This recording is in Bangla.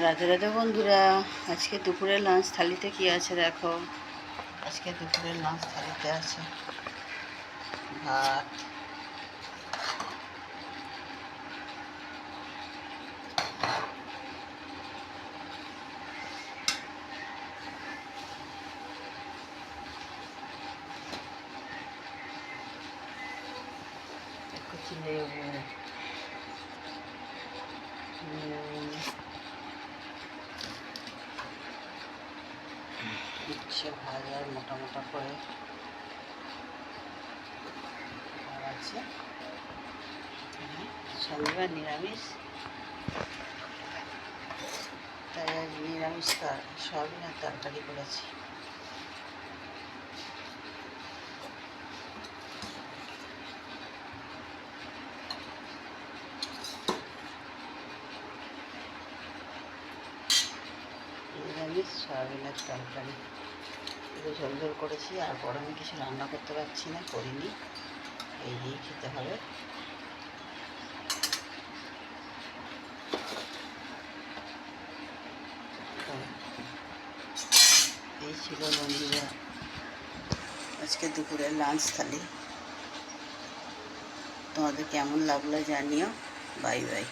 রাধে রাধে বন্ধুরা, আজকে দুপুরের লাঞ্চ থালিতে কি আছে দেখো। আজকে দুপুরের লাঞ্চ থালিতে আছে ভাত, কুচি লেবু, উচ্ছে ভাজা মোটা মোটা করে আর আছে শনিবার নিরামিষ, তাই আজ নিরামিষ সয়াবিনের তরকারি করেছি। নিরামিষ সয়াবিনের তরকারি একটু ঝোল ঝোল করেছি, আর গরমে কিছু রান্না করতে পারছি না, করিনি, এই দিয়েই খেতে হবে। এই ছিল বন্ধুরা আজকে দুপুরের লাঞ্চ থালি। তোমাদের কেমন লাগলো জানিও। Bye bye.